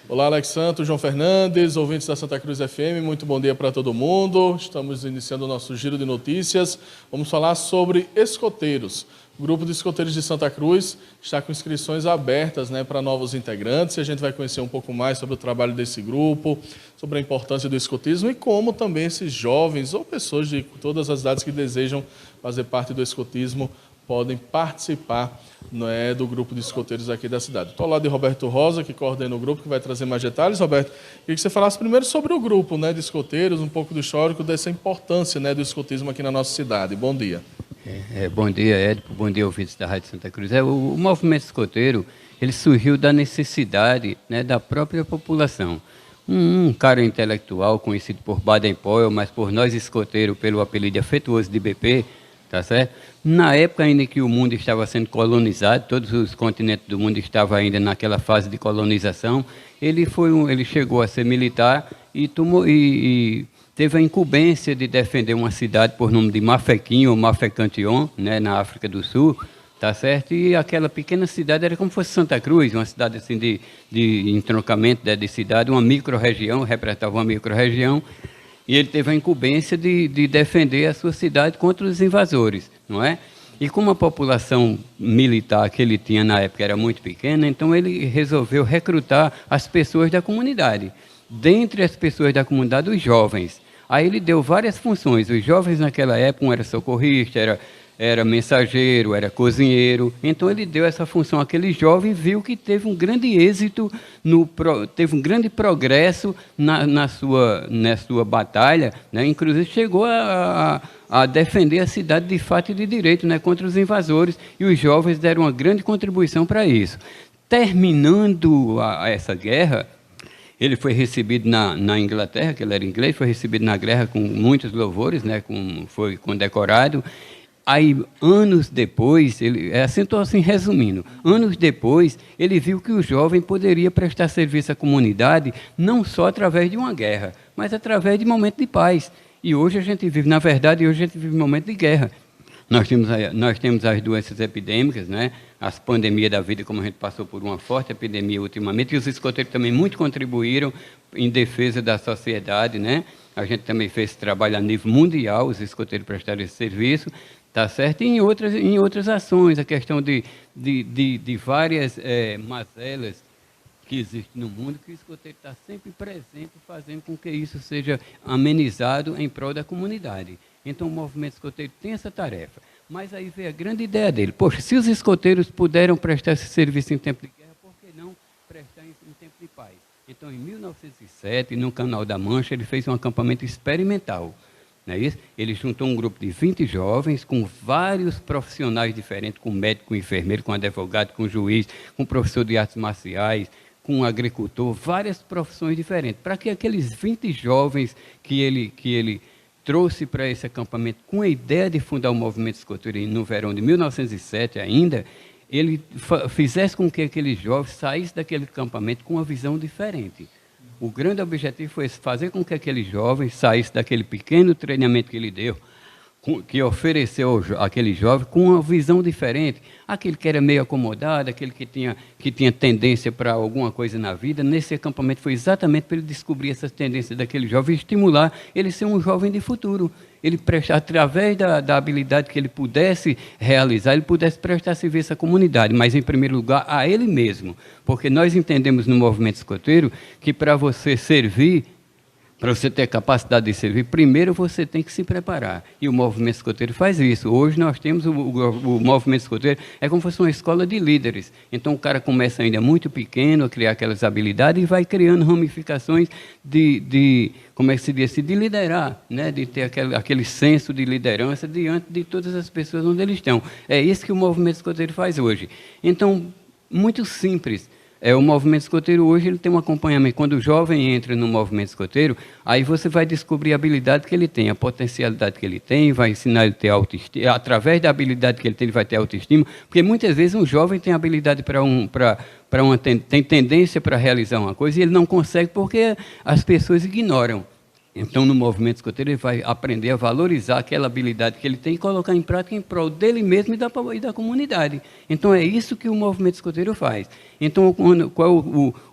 Olá, Alex Santos, João Fernandes, ouvintes da Santa Cruz FM, muito bom dia para todo mundo. Estamos iniciando o nosso giro de notícias. Vamos falar sobre escoteiros. O grupo de escoteiros de Santa Cruz está com inscrições abertas, para novos integrantes. E a gente vai conhecer um pouco mais sobre o trabalho desse grupo, sobre a importância do escotismo e como também esses jovens ou pessoas de todas as idades que desejam fazer parte do escotismo podem participar do grupo de escoteiros aqui da cidade. Estou ao lado de Roberto Rosa, que coordena o grupo, que vai trazer mais detalhes. Roberto, queria que você falasse primeiro sobre o grupo de escoteiros, um pouco do histórico dessa importância do escotismo aqui na nossa cidade. Bom dia. Bom dia, Édipo. Bom dia, ouvintes da Rádio Santa Cruz. O movimento escoteiro, ele surgiu da necessidade da própria população. Um cara intelectual, conhecido por Baden-Powell, mas por nós escoteiros, pelo apelido afetuoso de BP, tá certo? Na época ainda que o mundo estava sendo colonizado, todos os continentes do mundo estavam ainda naquela fase de colonização, ele chegou a ser militar e teve a incumbência de defender uma cidade por nome de Mafequim ou Mafecantion, na África do Sul, tá certo? E aquela pequena cidade era como se fosse Santa Cruz, uma cidade assim de entroncamento de cidade, uma micro-região, representava uma micro-região. E ele teve a incumbência de defender a sua cidade contra os invasores, não é? E como a população militar que ele tinha na época era muito pequena, então ele resolveu recrutar as pessoas da comunidade. Dentre as pessoas da comunidade, os jovens. Aí ele deu várias funções. Os jovens naquela época, um era socorrista, era mensageiro, era cozinheiro. Então ele deu essa função àquele jovem, viu que teve um grande êxito, teve um grande progresso na sua batalha, inclusive chegou a defender a cidade de fato e de direito, contra os invasores, e os jovens deram uma grande contribuição para isso. Terminando essa guerra, ele foi recebido na Inglaterra, que ele era inglês, foi recebido na guerra com muitos louvores, foi condecorado. Aí, anos depois, estou assim resumindo, anos depois, ele viu que o jovem poderia prestar serviço à comunidade não só através de uma guerra, mas através de momentos de paz. E hoje a gente vive, na verdade, hoje a gente vive um momento de guerra. Nós temos as doenças epidêmicas, as pandemias da vida, como a gente passou por uma forte epidemia ultimamente, e os escoteiros também muito contribuíram em defesa da sociedade, A gente também fez trabalho a nível mundial, os escoteiros prestaram esse serviço, tá certo? E em outras ações, a questão de várias mazelas que existem no mundo, que o escoteiro está sempre presente, fazendo com que isso seja amenizado em prol da comunidade. Então, o movimento escoteiro tem essa tarefa. Mas aí vem a grande ideia dele. Poxa, se os escoteiros puderam prestar esse serviço em tempo de guerra, por que não prestar em tempo de paz? Então, em 1907, no Canal da Mancha, ele fez um acampamento experimental. Não é isso? Ele juntou um grupo de 20 jovens com vários profissionais diferentes, com médico, com enfermeiro, com advogado, com juiz, com professor de artes marciais, com agricultor, várias profissões diferentes, para que aqueles 20 jovens que ele trouxe para esse acampamento com a ideia de fundar o movimento escoteiro no verão de 1907 ainda, ele fizesse com que aqueles jovens saíssem daquele acampamento com uma visão diferente. O grande objetivo foi fazer com que aqueles jovens saíssem daquele pequeno treinamento que ele deu, que ofereceu àquele jovem com uma visão diferente. Aquele que era meio acomodado, aquele que tinha tendência para alguma coisa na vida, nesse acampamento foi exatamente para ele descobrir essas tendências daquele jovem e estimular ele a ser um jovem de futuro. Ele através da habilidade que ele pudesse realizar, ele pudesse prestar serviço à comunidade, mas em primeiro lugar a ele mesmo. Porque nós entendemos no movimento escoteiro que para você servir, para você ter capacidade de servir, primeiro você tem que se preparar. E o movimento escoteiro faz isso. Hoje nós temos o movimento escoteiro, é como se fosse uma escola de líderes. Então o cara começa ainda muito pequeno a criar aquelas habilidades e vai criando ramificações como é que se diz, de liderar, de ter aquele senso de liderança diante de todas as pessoas onde eles estão. É isso que o movimento escoteiro faz hoje. Então, muito simples. O movimento escoteiro hoje ele tem um acompanhamento. Quando o jovem entra no movimento escoteiro, aí você vai descobrir a habilidade que ele tem, a potencialidade que ele tem, vai ensinar ele a ter autoestima. Através da habilidade que ele tem, ele vai ter autoestima, porque muitas vezes um jovem tem habilidade tem tendência para realizar uma coisa e ele não consegue porque as pessoas ignoram. Então, no movimento escoteiro, ele vai aprender a valorizar aquela habilidade que ele tem e colocar em prática em prol dele mesmo e da comunidade. Então, é isso que o movimento escoteiro faz. Então, qual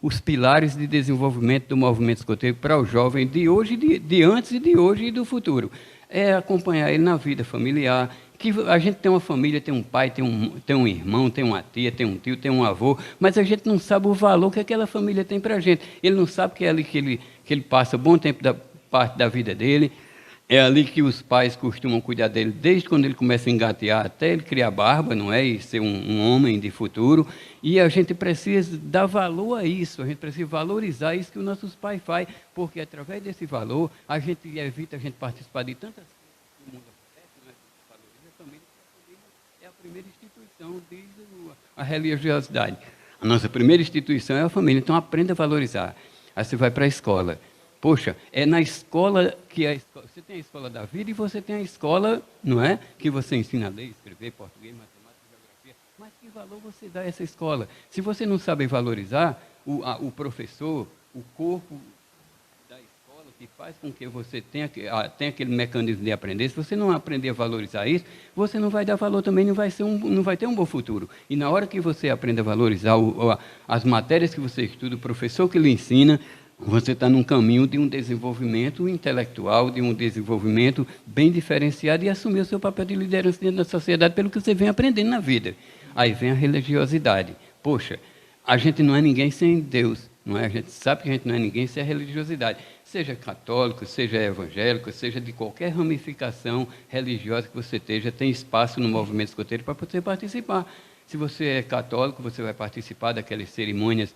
os pilares de desenvolvimento do movimento escoteiro para o jovem de hoje, de antes e de hoje e do futuro? É acompanhar ele na vida familiar, que a gente tem uma família, tem um pai, tem um irmão, tem uma tia, tem um tio, tem um avô, mas a gente não sabe o valor que aquela família tem para a gente. Ele não sabe que é ali que ele passa bom tempo parte da vida dele, é ali que os pais costumam cuidar dele desde quando ele começa a engatear até ele criar barba, não é? E ser um homem de futuro. E a gente precisa dar valor a isso, a gente precisa valorizar isso que os nossos pais fazem, porque através desse valor a gente evita a gente participar de tantas coisas que o mundo acontece, não é? Valoriza a família, porque a família é a primeira instituição, diz a religiosidade. A nossa primeira instituição é a família, então aprenda a valorizar. Aí você vai para a escola. Poxa, é na escola que você tem a escola da vida e você tem a escola, não é? Que você ensina a ler, escrever, português, matemática, geografia. Mas que valor você dá a essa escola? Se você não sabe valorizar o professor, o corpo da escola que faz com que você tenha aquele mecanismo de aprender, se você não aprender a valorizar isso, você não vai dar valor também, não vai ter um bom futuro. E na hora que você aprende a valorizar as matérias que você estuda, o professor que lhe ensina, você está num caminho de um desenvolvimento intelectual, de um desenvolvimento bem diferenciado e assumir o seu papel de liderança dentro da sociedade pelo que você vem aprendendo na vida. Aí vem a religiosidade. Poxa, a gente não é ninguém sem Deus, não é? A gente sabe que a gente não é ninguém sem a religiosidade. Seja católico, seja evangélico, seja de qualquer ramificação religiosa que você esteja, tem espaço no movimento escoteiro para você participar. Se você é católico, você vai participar daquelas cerimônias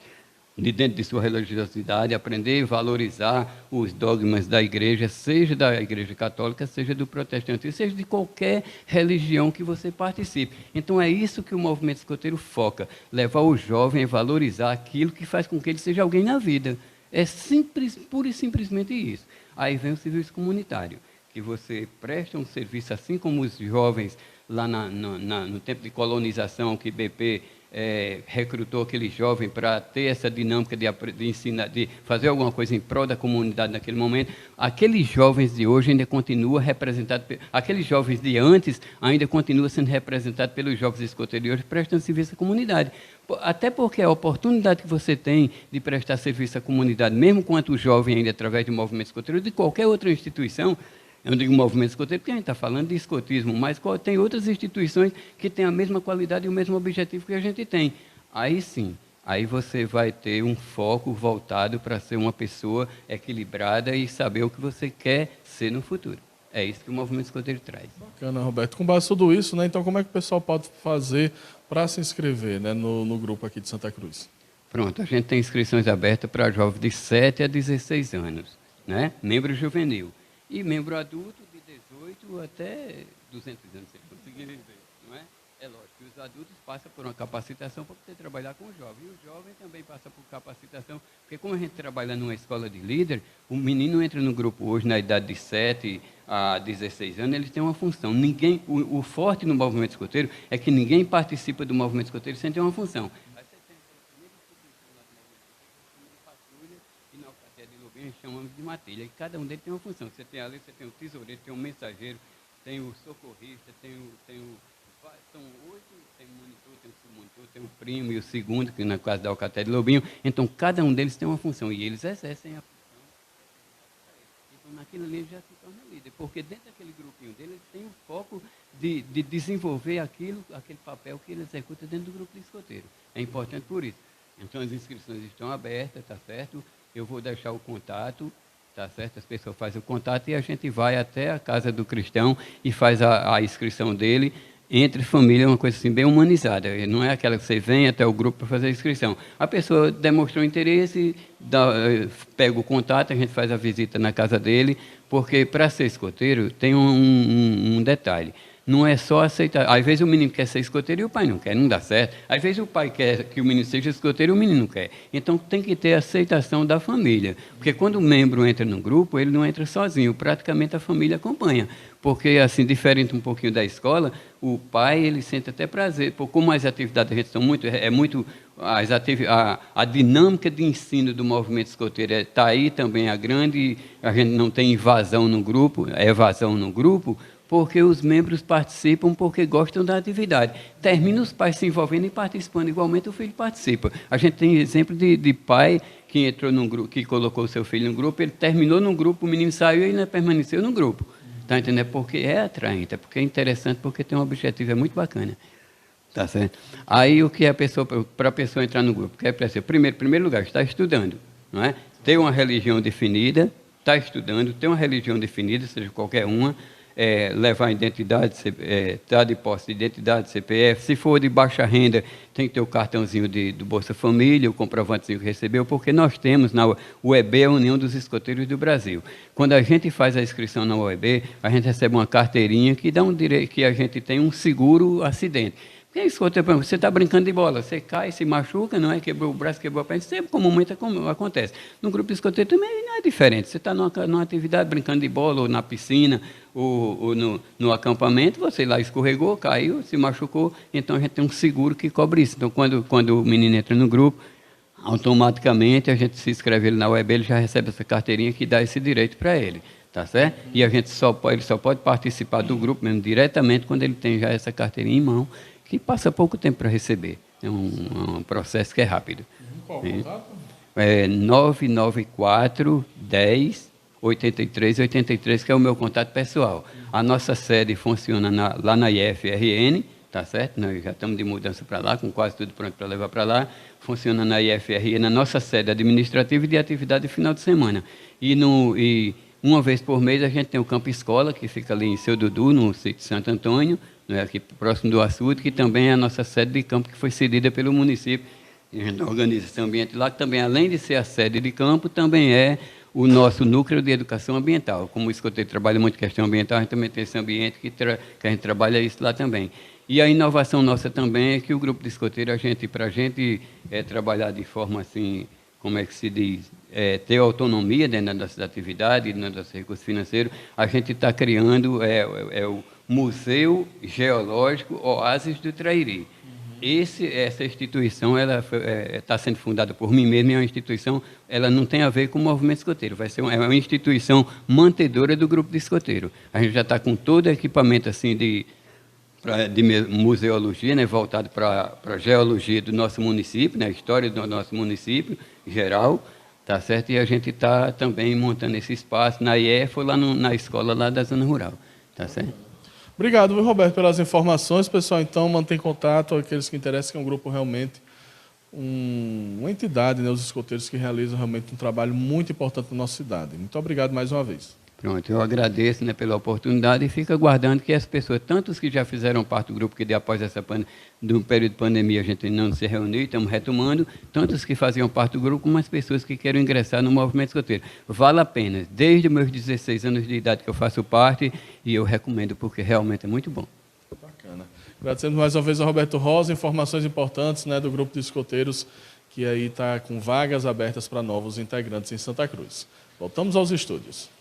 de dentro de sua religiosidade, aprender a valorizar os dogmas da igreja, seja da igreja católica, seja do protestante, seja de qualquer religião que você participe. Então é isso que o movimento escoteiro foca, levar o jovem a valorizar aquilo que faz com que ele seja alguém na vida. É simples, pura e simplesmente isso. Aí vem o serviço comunitário, que você presta um serviço, assim como os jovens lá no tempo de colonização, que BP recrutou aquele jovem para ter essa dinâmica de ensinar, de fazer alguma coisa em prol da comunidade naquele momento. Aqueles jovens de hoje ainda continuam representados, aqueles jovens de antes ainda continuam sendo representados pelos jovens escoteiros prestando serviço à comunidade. Até porque a oportunidade que você tem de prestar serviço à comunidade, mesmo quanto jovem ainda através do movimento escoteiro, de qualquer outra instituição. Eu não digo movimento escoteiro porque a gente está falando de escotismo, mas tem outras instituições que têm a mesma qualidade e o mesmo objetivo que a gente tem. Aí sim, aí você vai ter um foco voltado para ser uma pessoa equilibrada e saber o que você quer ser no futuro. É isso que o movimento escoteiro traz. Bacana, Roberto. Com base em tudo isso, né, então como é que o pessoal pode fazer para se inscrever, né, no grupo aqui de Santa Cruz? Pronto, a gente tem inscrições abertas para jovens de 7 a 16 anos, né? Membro juvenil. E membro adulto de 18 até 200 anos, se ele conseguir viver, não é? É lógico que os adultos passam por uma capacitação para poder trabalhar com o jovem. E o jovem também passa por capacitação, porque como a gente trabalha numa escola de líder, o menino entra no grupo hoje na idade de 7 a 16 anos, ele tem uma função. O forte no movimento escoteiro é que ninguém participa do movimento escoteiro sem ter uma função. Chamamos de matilha, e cada um deles tem uma função. Você tem ali, você tem o tesoureiro, tem o mensageiro, tem o socorrista, são 8, tem o monitor, tem o submonitor, tem o primo e o segundo, que na casa da Alcaté de Lobinho. Então, cada um deles tem uma função, e eles exercem a função. Então, naquilo ali ele já se torna líder, porque dentro daquele grupinho dele, ele tem o foco de desenvolver aquele papel que ele executa dentro do grupo de escoteiro. É importante por isso. Então, as inscrições estão abertas, tá certo? Eu vou deixar o contato, tá certo? As pessoas fazem o contato e a gente vai até a casa do cristão e faz a inscrição dele. Entre família é uma coisa assim bem humanizada. Não é aquela que você vem até o grupo para fazer a inscrição. A pessoa demonstrou interesse, pega o contato, a gente faz a visita na casa dele, porque para ser escoteiro tem um detalhe. Não é só aceitar. Às vezes o menino quer ser escoteiro e o pai não quer, não dá certo. Às vezes o pai quer que o menino seja escoteiro e o menino não quer. Então tem que ter aceitação da família. Porque quando o membro entra no grupo, ele não entra sozinho, praticamente a família acompanha. Porque, assim, diferente um pouquinho da escola, o pai, ele sente até prazer. Como as atividades da gente são muito a dinâmica de ensino do movimento escoteiro está aí também a gente não tem evasão no grupo, porque os membros participam porque gostam da atividade. Termina os pais se envolvendo e participando igualmente, o filho participa. A gente tem exemplo de pai que entrou num grupo, que colocou o seu filho no grupo, ele terminou num grupo, o menino saiu e ainda permaneceu no grupo. Está entendendo? Porque é atraente, é porque é interessante, porque tem um objetivo, é muito bacana. Tá certo? Aí o que é para a pessoa entrar no grupo? Que é para ser, primeiro lugar, está estudando, não é? Ter uma religião definida, está estudando, ter uma religião definida, seja qualquer uma, levar a identidade, estar de posse de identidade, CPF. Se for de baixa renda, tem que ter o cartãozinho do Bolsa Família, o comprovantezinho que recebeu, porque nós temos na UEB, a União dos Escoteiros do Brasil. Quando a gente faz a inscrição na UEB, a gente recebe uma carteirinha que dá um direito, que a gente tem um seguro acidente. Porque escoteiro, você está brincando de bola, você cai, se machuca, não é? Quebrou o braço, quebrou a perna, sempre comumente acontece. No grupo de escoteiro também não é diferente. Você está numa atividade brincando de bola, ou na piscina, ou no acampamento, você lá escorregou, caiu, se machucou, então a gente tem um seguro que cobre isso. Então, quando o menino entra no grupo, automaticamente a gente se inscreve ele na UEB, ele já recebe essa carteirinha que dá esse direito para ele. Tá certo? E ele só pode participar do grupo mesmo diretamente quando ele tem já essa carteirinha em mão, que passa pouco tempo para receber. É um processo que é rápido. Qual o contato? 994 10 83 83, que é o meu contato pessoal. A nossa sede funciona lá na IFRN, tá certo? Nós já estamos de mudança para lá, com quase tudo pronto para levar para lá. Funciona na IFRN, na nossa sede administrativa e de atividade de final de semana. E uma vez por mês a gente tem o Campo Escola, que fica ali em Seu Dudu, no sítio Santo Antônio, aqui próximo do açude, que também é a nossa sede de campo, que foi cedida pelo município. A gente organiza esse ambiente lá, que também, além de ser a sede de campo, também é o nosso núcleo de educação ambiental. Como o escoteiro trabalha muito questão ambiental, a gente também tem esse ambiente que a gente trabalha isso lá também. E a inovação nossa também é que o grupo de escoteiro, para a gente trabalhar de forma assim, como é que se diz, ter autonomia dentro da nossa atividade, dentro do nosso recurso financeiro, a gente está criando o Museu Geológico Oásis do Trairi. Essa instituição está sendo fundada por mim mesmo, é uma instituição, ela não tem a ver com o movimento escoteiro, é uma instituição mantedora do grupo de escoteiro. A gente já está com todo o equipamento assim de museologia, né, voltado para a geologia do nosso município, né, a história do nosso município geral, tá certo? E a gente está também montando esse espaço na IEF ou lá na escola lá da zona rural, tá certo? Obrigado, viu, Roberto, pelas informações. Pessoal, então, mantém contato, aqueles que interessam, que é um grupo realmente, uma entidade, né, os escoteiros que realizam realmente um trabalho muito importante na nossa cidade. Muito obrigado mais uma vez. Pronto, eu agradeço, né, pela oportunidade e fico aguardando que as pessoas, tanto os que já fizeram parte do grupo, que após do período de pandemia a gente não se reuniu, estamos retomando, tanto os que faziam parte do grupo, como as pessoas que querem ingressar no movimento escoteiro. Vale a pena, desde os meus 16 anos de idade que eu faço parte, e eu recomendo, porque realmente é muito bom. Bacana. Agradecendo mais uma vez ao Roberto Rosa, informações importantes, né, do grupo de escoteiros, que aí está com vagas abertas para novos integrantes em Santa Cruz. Voltamos aos estúdios.